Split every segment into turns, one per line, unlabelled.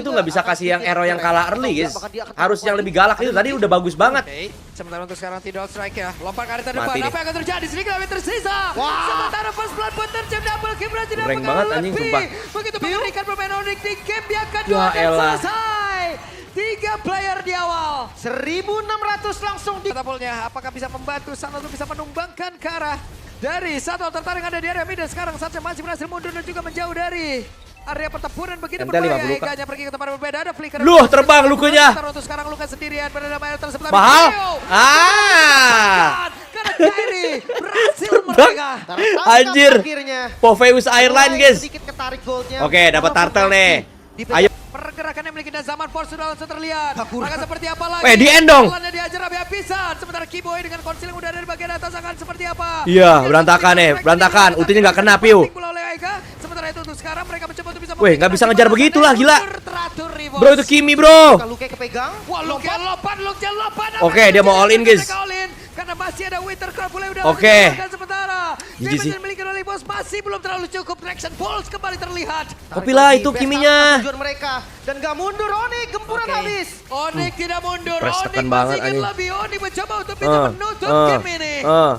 tuh nggak bisa kasih yang hero yang kalah early guys. Harus yang lebih galak itu tadi udah bagus banget.
Sementara untuk sekarang Tidal Strike ya. Lompat ke arah terdepan.
Mati
Apa
nih.
yang akan terjadi? Sedikit lebih tersisa. Sementara first blood pun terjadi double kill berarti
Goreng banget anjing sumpah.
Begitu mengerikan permainan Onyx di game yang kedua
Ya
dan
elah.
selesai. 3 player di awal.
1.600 langsung di
Katapulnya apakah bisa membantu Sang untuk bisa menumbangkan ke arah dari satu tertarik ada di area mid dan sekarang Satya masih berhasil mundur dan juga menjauh dari area pertempuran begitu
MT 50
berbahaya.
Kak.
Eganya pergi ke tempat berbeda ada flicker.
Loh, terbang lukunya.
Untuk sekarang Luka sendirian pada dalam area tersebut.
Mahal.
Karena Kairi berhasil mereka.
tertangkap
Anjir.
akhirnya.
Poveus Airline guys.
Sedikit ketarik goldnya.
Oke, dapat turtle nih. Ayo.
Pergerakan yang memiliki Zaman Force sudah langsung terlihat. Maka seperti apa lagi?
Weh, di end dong.
Jalannya diajar habis-habisan. Sementara Kiboy dengan konsil yang udah ada di bagian atas akan seperti apa?
Iya, berantakan nih, berantakan. Ultinya nggak kena, Piu.
Sementara itu untuk sekarang mereka mencoba untuk bisa
Weh, nggak bisa ngejar begitulah, gila.
Teratur, Rivos.
Bro itu Kimi bro.
Kalau Luke kepegang.
Wah, Luke lompat.
Oke, dia mau all in, guys.
All in, karena masih ada Winter Cloud mulai udah
Oke.
dan sementara
GG
damage
sih.
yang dimiliki oleh Bos masih belum terlalu cukup. Traction Pulse kembali terlihat.
Kopi lah itu Kiminya.
Tujuan mereka dan gak mundur Onyx, gempuran habis.
Onyx tidak mundur.
Press
Onyx
tekan
masih
banget,
ingin
anjing.
lebih. Onyx mencoba untuk bisa menutup game ini.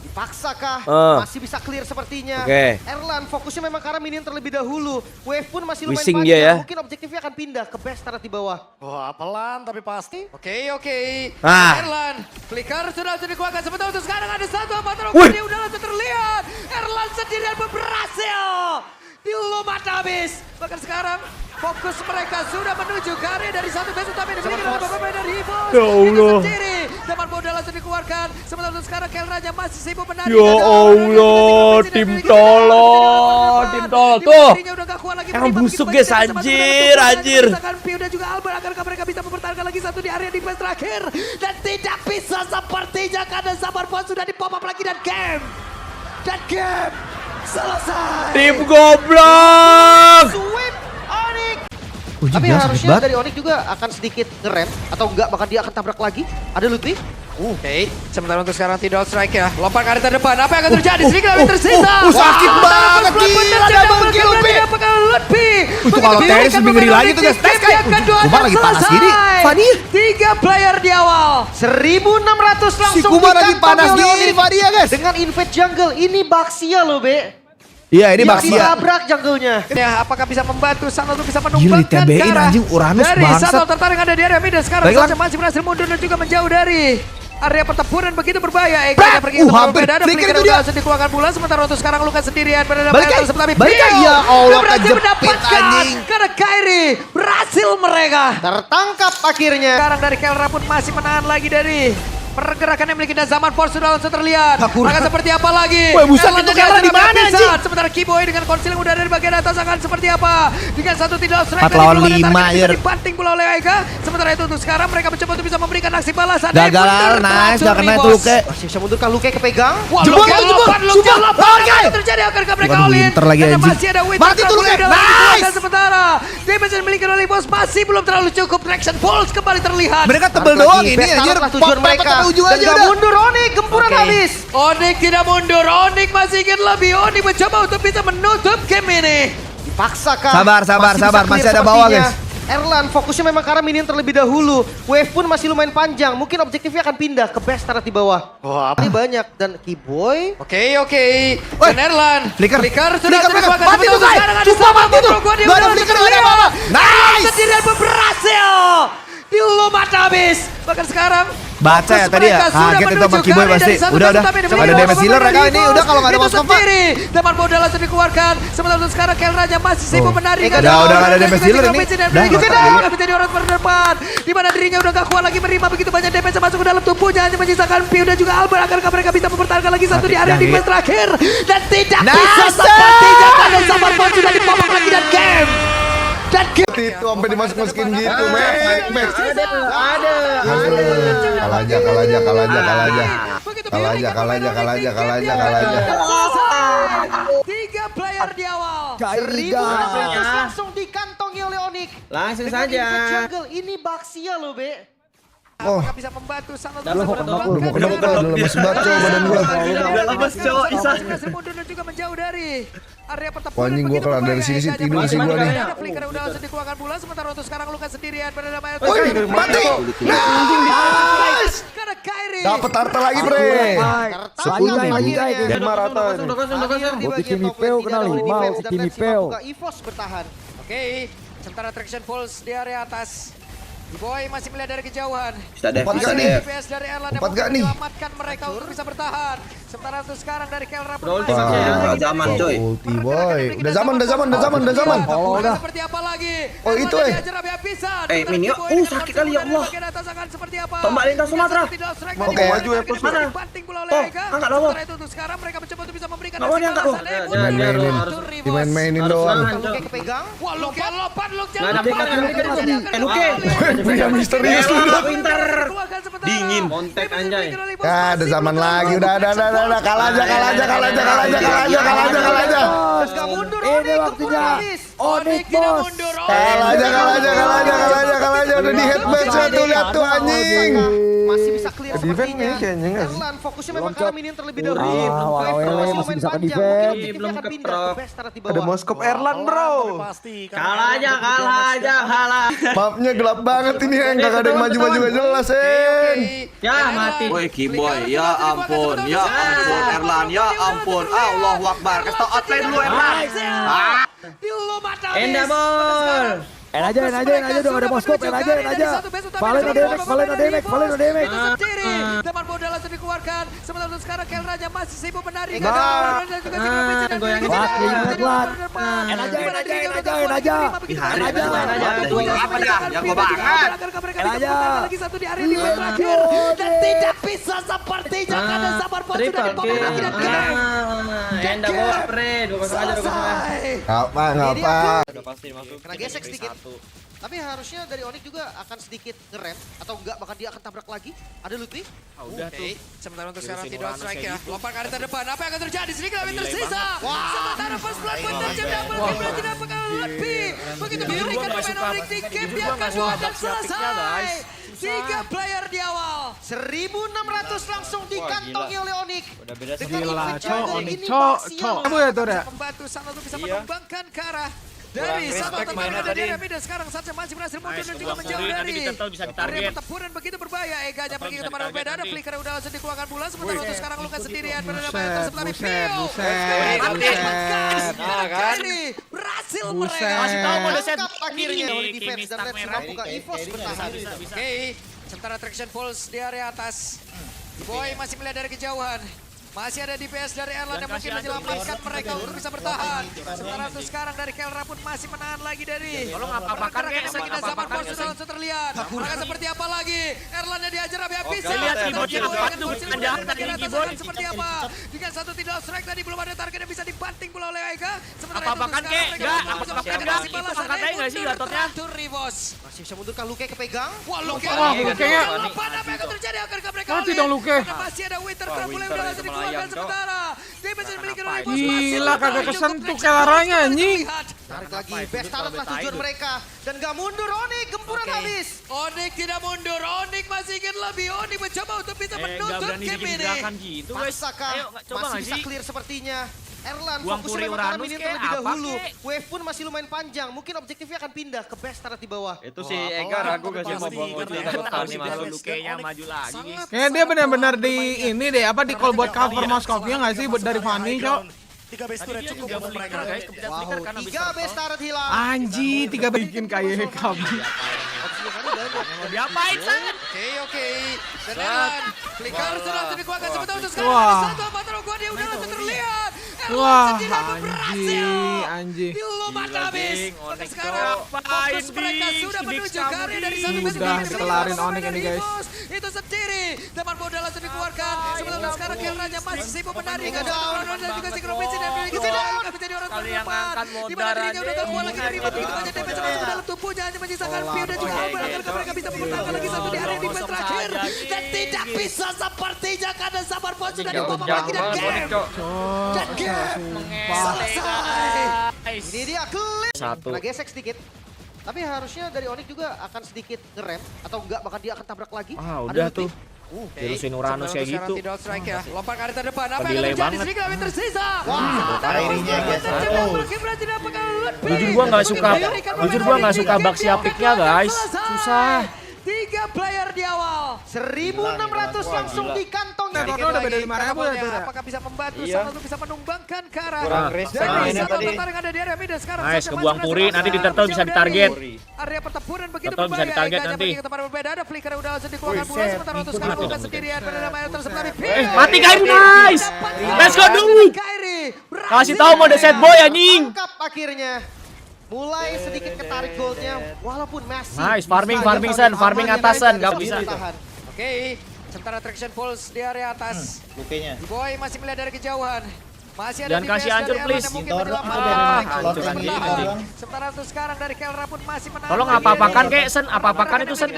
Paksakah? Masih bisa clear sepertinya.
Oke.
Erlan fokusnya memang karena minion terlebih dahulu. Wave pun masih lumayan
Wising
panjang.
dia ya.
Mungkin objektifnya akan pindah ke best start di bawah.
Wah, pelan tapi pasti.
Oke.
Ah.
Erlan, flicker sudah dikeluarkan sebentar untuk sekarang ada satu amator
Wih.
dia udah langsung terlihat. Erlan sendirian berhasil. Dilumat habis. Bahkan sekarang fokus mereka sudah menuju ke area dari satu base utama yang dimiliki oleh pemain dari Hibos.
Ya Allah.
Sendiri. Teman bodoh langsung dikeluarkan. Sementara untuk sekarang Kel Raja masih sibuk menari.
Ya Allah, tim tolol, tim tolol tuh. Emang busuk guys, anjir.
Piu dan juga Albert agar mereka bisa mempertahankan lagi satu di area defense terakhir. Dan tidak bisa sepertinya karena Zaman Force sudah di pop up lagi dan game selesai.
Tim goblok.
Sweep Onyx.
Uji
Tapi
bilang sakit
harusnya
banget.
dari Onyx juga akan sedikit ngerem atau enggak bahkan dia akan tabrak lagi. Ada Lutfi.
Oke, sementara untuk sekarang Tidal Strike ya. Lompat ke arah terdepan. Apa yang akan terjadi? Sedikit lebih tersisa.
sakit banget, gila, double kill, Pi. Itu kalau tenis lebih ngeri lagi tuh guys. Tes kayak Kumar lagi panas gini. Fani,
3 player di awal.
1.600
si
langsung
Kumar lagi
dikantong
panas
oleh
gini
Onyx.
Fani ya guys.
Dengan invade jungle. Ini Baxia loh, Be.
Iya ini
Yang
Baxia.
ditabrak jungle-nya.
Ya, apakah bisa membantu Sang untuk bisa
Gila,
menumbangkan
di TB-in
ke arah
anjing, Uranus
dari
bangsat.
satu tertarik ada di area mid dan sekarang
Baiklah.
Satya masih berhasil mundur dan juga menjauh dari area pertempuran begitu berbahaya. Eganya pergi ke tempat
hampir.
berbeda. Ada
Flicker
flicker
itu
udah
dia.
langsung dikeluarkan pula. Sementara untuk sekarang Luka sendirian pada dalam
Balik,
area
Kai.
tersebut. Tapi
Balik, Kai.
Pio
Ya Allah,
berhasil
kejepit,
mendapatkan
anjing.
karena Kairi berhasil mereka.
Tertangkap akhirnya.
Sekarang dari Kelra pun masih menahan lagi dari pergerakan yang memiliki dan Zaman Force sudah langsung terlihat. Maka seperti apa lagi?
Woi, buset,
Erlan
itu
dengan
Kelra di
tenaga
mana,
habis.
anjing?
Sementara Kiboy dengan konsil yang udah ada di bagian atas akan seperti apa? Dengan satu Tidal Strike
4 lawan
dari
5,
bisa
Yer.
dibanting pula oleh Aika. Sementara itu untuk sekarang mereka mencoba untuk bisa memberikan aksi balasan.
Gagal, nice, gak kena itu Luke.
Masih bisa mundur kan Luke kepegang.
Wah,
Jebol,
Luke
jebol,
lompat, Luke
jebol.
lompat.
Oke.
Apa yang terjadi? Akankah mereka
Waduh,
all in?
Winter lagi,
Karena
anjing.
masih ada Winter
Mati tuh,
Cloud
Luke.
mulai udah
Nice.
dan sementara damage yang dimiliki oleh Bos masih belum terlalu cukup. Traction Pulse kembali terlihat.
Mereka tebel
Tarik
doang
lagi,
ini
best
anjir.
start lah tujuan mereka.
Sampai ujung
Dan
aja
gak
udah.
mundur Onyx, gempuran habis.
Onyx tidak mundur, Onyx masih ingin lebih. Onyx mencoba untuk bisa menutup game ini.
Dipaksakah?
Sabar, sabar,
Masih
sabar.
bisa
Masih
clear
ada bawah,
sepertinya.
guys.
Erlan fokusnya memang karena minion terlebih dahulu. Wave pun masih lumayan panjang. Mungkin objektifnya akan pindah ke best start di bawah.
Wah,
Ini banyak dan Kiboy.
Oke.
Woi,
Dan Erlan.
flicker.
Flicker sudah
Flicker, flicker.
dikeluarkan.
Mati tuh,
Sebentar,
Kai.
sekarang ada
Sumpah
sama
mati tuh.
Bro, gua dia
Nggak ada
udah
flicker,
langsung
nggak ada
terlihat.
apa-apa. Nice.
Sendirian berhasil. Dilumat habis. Bahkan sekarang
Baca ya tadi ya, kaget itu sama Kiboy pasti. Udah. Ada damage healer mereka ini, udah kalau nggak ada mouse combat.
Teman bodoh langsung dikeluarkan. Sementara untuk sekarang Kel Raja masih sibuk menari.
Udah nggak ada damage healer ini.
Udah menjadi orang terdepan. Di mana dirinya udah gak kuat lagi menerima begitu banyak damage masuk ke dalam tubuhnya. Hanya menyisakan Piu dan juga Albert. Akankah mereka bisa mempertahankan lagi satu di area defense terakhir. Dan tidak bisa sepertinya karena Zaman Force sudah dipopok lagi dan game.
Itu sampai dimasukin gitu, match.
Ada.
Kalah aja.
3 player di awal.
1.600 langsung dikantongi oleh Onyx.
Langsung
Dengan
saja.
invade jungle. Ini Baxia loh, Be.
Apakah bisa membantu Sang untuk
Udah
bisa
mau lemes banget coba badan gua.
Berhasil mundur dan juga menjauh dari area pertempuran.
Anjing gua kalau dari sini sih tidur sih gua nih.
Ada flicker udah langsung dikeluarkan bola, sementara untuk sekarang Luka sendirian pada nama
Woi, mati. Nice.
karena Kyrie.
Dapat tarta lagi, Bre.
10.000.
Dan rata.
Kimi Peo kena 5, Kimi Peo. EVOS bertahan.
Oke, sementara traction pulse di area atas. Boy masih melihat dari kejauhan.
Bisa deh,
Empat
bisa
gak
deh.
DPS dari Erlan yang
Empat gak nih?
menyelamatkan mereka untuk bisa bertahan. Sementara untuk sekarang dari Kelra pun
Udah ulti
masih
saja ya.
lagi
Udah zaman,
dari-
coy.
Ulti boy. Udah zaman.
Bukan seperti apa lagi?
Oh, itu,
Erlan
eh.
diajar habis-habisan.
Eh,
Sementara
Minio.
Boy dengan
Sakit kali, ya
konsep
Allah.
bagian atas akan seperti apa?
Tombak lintas Sumatera.
Tidak strike
Oke,
tadi,
maju ya,
target
pos.
bisa
Mana?
dibanting pula oleh
Oh,
Ega.
angkat loh.
Sementara itu untuk sekarang mereka mencoba untuk bisa memberikan
Nggak mau diangkat loh.
balasan.
Dimain-mainin. Dimain-mainin doang.
Luke kepegang.
Wah, Luke lompat, Luke
Nggak ada backup, Luke.
Pria misterius
Elah,
dulu.
pintar.
Dingin.
Kontek anjay.
Ya, ada zaman lagi. Udah. Kalah aja.
Terus gak mundur, ini waktunya.
Onik tidak mundur.
Kalah aja. Udah di headbang satu, lihat tuh anjing.
Masih bisa clear sepertinya.
kayaknya nggak sih?
Erlan fokusnya memang karena minion terlebih dahulu.
masih bisa ke defense.
Belum keprok.
Ada
Moskop Erlan, bro.
Pasti.
Kalah aja.
Mapnya gelap banget ini, yang kagak ada yang maju-maju gak jelas, En.
Ya, mati.
Woi Kiboy, ya ampun, Erlan, ya ampun, Allahu Akbar, kasih tau outplay dulu Erlan.
Enda bol.
En aja udah ada Moskop, en aja. Valen no damage.
Itu sendiri. Teman bola langsung dikeluarkan. Sementara untuk sekarang Kel Raja masih sibuk menari. Dan juga si Robinson dan
goyangin
juga
sedikit.
En aja.
Apa dah, jago banget.
aja. Lagi satu di area di menit terakhir. Dan tidak bisa sepertinya karena sabar pun sudah dipotong lagi dan kena.
Enda bol, pre. 2-0 aja.
Ngapa?
Kena gesek sedikit. Tapi harusnya dari Onyx juga akan sedikit ngerem atau enggak bahkan dia akan tabrak lagi. Ada Lutfi.
Udah tuh. Sementara untuk sekarang tidak strike ya. Lompat ke arah terdepan. Apa yang akan terjadi? Sedikit lebih tersisa. Sementara first blood pun terjadi double kill dan tidak bakal lebih. Begitu diberikan pemain Onyx di game yang kedua dan selesai. 3 player di awal.
1.600 langsung dikantongi oleh Onyx.
Gila,
Onyx,
Kamu ya tuh ya?
Membantu Sana untuk bisa mengembangkan ke arah dari satu tendangan dari Remy dan sekarang Sacha masih berhasil mundur dan juga menjauh dari area pertempuran begitu berbahaya. Ega aja pergi ke tempat berbeda, ada flicker udah langsung dikeluarkan bola sementara untuk sekarang Luka sendirian berada pada atas sebelah Pio. Ini berhasil mereka.
Masih tahu mau set akhirnya oleh defense dan Red Sudah buka EVOS bertahan.
Oke, sementara traction pulse di area atas. Boy masih melihat dari kejauhan. Masih ada DPS dari Erlan yang mungkin menyelamatkan mereka untuk bisa bertahan. Sementara untuk sekarang dari Kelra pun masih menahan lagi dari. Tolong apa-apakan kita zaman pun sudah langsung terlihat. Maka seperti apa lagi? Erlan yang diajar habis-habisan.
Lihat keyboardnya
seperti apa? Dengan satu tidak strike tadi belum ada target yang bisa dibanting pula oleh Ega. Sementara itu
Apa-apakan
sekarang
kek?
mereka
Enggak,
masih
apa-apakan
masih
enggak?
balasan.
Itu angkat aja nggak sih Gatotnya?
Teratur Rivos.
Masih bisa mundurkan Luke kepegang.
Wah, Luke.
Lukenya.
Apa yang akan terjadi? Akankah mereka
Mati dong, Luke.
Karena masih ada Winter Trap mulai udah langsung dikeluarkan sementara. Dia bisa memiliki Rivos.
Gila, kagak kesentuh Kelranya, anjing.
Tarik lagi, best talent lah tujuan mereka. Dan gak mundur Onyx, gempuran habis.
Onyx tidak mundur, Onyx masih ingin lebih. Onyx mencoba untuk bisa menuntut game ini.
gitu guys.
Maksakah
Ayo, coba
masih
nggak
bisa
sih?
clear sepertinya. Erlan
Buang
fokusnya
Puri
memang karena
Uranus
minion
kek,
terlebih
apa
dahulu.
kek?
Wave pun masih lumayan panjang. Mungkin objektifnya akan pindah ke best start di bawah.
Itu si Ega ragu gak sih mau buang ulti takut Tani masuk.
Lukenya maju lagi.
Kayaknya dia benar-benar di ini deh, apa di call buat cover Moskopnya nggak sih buat dari Fanny, Cok?
3 base itu udah
Dia
cukup
juga
buat mereka.
guys, kepencet flicker karena bisa
3 best start hilang.
Anji, 3 bikin kayak kamu.
diapain San?
Oke. Dan Erlan, flicker sudah langsung dikeluarkan sebentar untuk sekarang.
Wah.
Ada satu Amatero gua dia udah langsung terlihat. Erlan
Wah,
sendirian pun berhasil.
Anji.
Dilumat habis. Maka sekarang
Ngapain,
fokus mereka
Dix?
sudah
Dix
menuju ke area dari satu
kabur,
base
Udah,
game.
kelarin Onyx ini, guys.
Itu sendiri. Teman bola langsung dikeluarkan. Sementara sekarang Kel Raja masih sibuk menari. Dan juga si Robinson dan juga si Nggak bisa diorang
Kali yang
terdepan.
angkat
Di mana
modal
dirinya udah gak kuat lagi dari begitu banyak damage masuk ke dalam tubuhnya. Hanya menyisakan Pio dan juga Albert. Akankah mereka bisa mempertahankan lagi satu di area defense terakhir. Dan tidak bisa sepertinya karena sabar pun sudah dibawa lagi dan game. Dan game selesai.
Ini dia clear.
Satu.
Kena gesek sedikit. Tapi harusnya dari Onyx juga akan sedikit ngerem atau enggak bahkan dia akan tabrak lagi.
Ah,
Ada
udah
Lutfi.
tuh.
Jelusin Uranus kayak gitu.
Tidak strike ya. Lompat ke arah terdepan. Apa yang
Delay
akan terjadi?
banget.
Sedikit lebih tersisa.
Akhirnya guys.
Jujur gua nggak suka Baxia pick-nya guys. Susah.
3 player di awal.
1.600 langsung di kantong.
Udah beda 5.000 ya tuh. Apakah bisa membantu sama untuk bisa menumbangkan ke arah.
Kurang grace
Jadi
mainnya
satu
tadi.
pertarungan ada di area mid dan sekarang
Nice,
saja
kebuang
masuk
Puri,
ke
nanti di
sebelah
turtle bisa
jauh
ditarget.
dari area pertempuran begitu
Turtle bisa
berbahaya.
ditarget
Eganya
nanti.
pergi ke tempat yang berbeda. Ada flicker udah langsung dikeluarkan bola sementara untuk sekarang bukan sendirian pada nama yang tersebut dari Phil.
Mati Kairi, nice. Let's go dude.
Kairi.
Kasih tahu mode set boy anjing.
Tangkap akhirnya. Mulai sedikit ketarik goldnya, walaupun masih.
Nice, farming Sen, farming atasan, gak bisa.
Oke, sementara traction pulse di area atas.
Lupenya.
Boy masih melihat dari kejauhan. Masih ada
Jangan kasih hancur, please.
Sementara untuk sekarang dari Kelra pun masih menang.
Tolong apa-apakan kek Sen, apa-apakan itu Sen.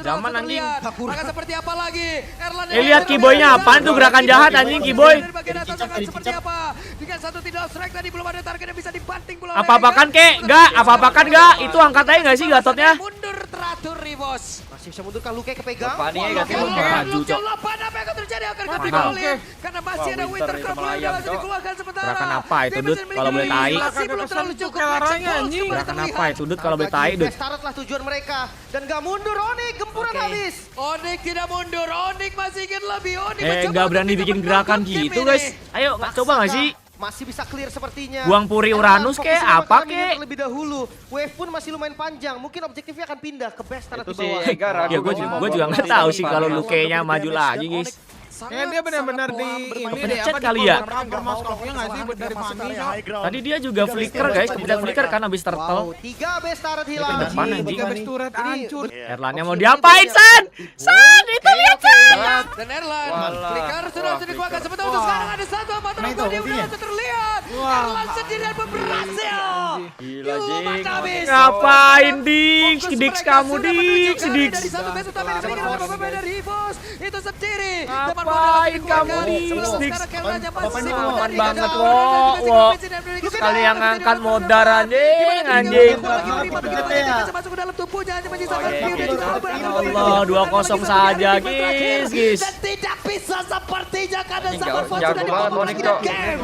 Zaman anjing.
Maka seperti apa lagi?
Lihat Kiboynya apaan tuh gerakan jahat anjing Kiboy.
Seperti apa? Dengan satu tidak strike tadi belum ada target yang bisa dibanting bola.
Apa-apakan kek? Enggak, apa-apakan enggak? Itu angkat aja enggak sih Gatotnya?
Mundur teratur Rivos.
Masih bisa mundur kan Luke kepegang.
Paninya ganti
Maju, Cok.
Apa yang akan terjadi? Akan
Mahal.
dibalik karena masih ada
Wah,
Winter
Winter
Crop
sama
yang
ayam,
langsung
Cok.
dikeluarkan sementara.
Gerakan apa itu, Dut? Kalau boleh tai.
Masih belum terlalu cukup.
Gerakan apa itu Dut kalau boleh tai Dut?
Start lah tujuan mereka dan gak mundur Onyx, gempuran habis.
Onyx tidak mundur. Onyx masih ingin lebih. Onyx mencoba
Enggak
untuk
berani
bisa
bikin
memperkuat
gerakan
tim
gitu
ini.
guys. Ayo coba nggak sih?
Masih bisa clear sepertinya.
Buang Puri Uranus kek, apa kek?
Terlebih dahulu. Wave pun masih lumayan panjang. Mungkin objektifnya akan pindah ke best start di
Itu
bawah.
sih Gara.
Ya gue juga nggak tahu sih kalau Luke-nya maju lagi guys.
Kayaknya dia benar-benar di
Pencet kali ya. Tadi dia juga flicker guys, kepencet flicker kan habis turtle.
3 best start hilang.
Depan anjing.
Hancur.
Erlannya mau diapain San? San itu lihat San.
Dan Erlan,
Walah.
flicker sudah dikeluarkan sebentar untuk sekarang ada satu motor dia udah langsung terlihat. Erlan sendirian berhasil.
Gila,
Yumat
Jing.
habis.
Ngapain Dix?
Fokus
Dix
mereka
kamu
sudah menuju
Dix,
ke
Dix.
dari satu base utama yang diberikan oleh pemain dari Rivos itu sendiri. Teman
Ngapain kamu, Dix? Dix. Aman banget, wo. Sekali yang ngangkat modar anjing.
Masuk ke dalam tubuhnya hanya menyisakan
Oke,
Piu dan juga
oke.
Albert.
Allah, 2-0 saja, guys.
Dan tidak bisa sepertinya karena
Ini
Zaman Fon
jago
sudah
banget,
dibawa
Onyx,
lagi
Cok.
game.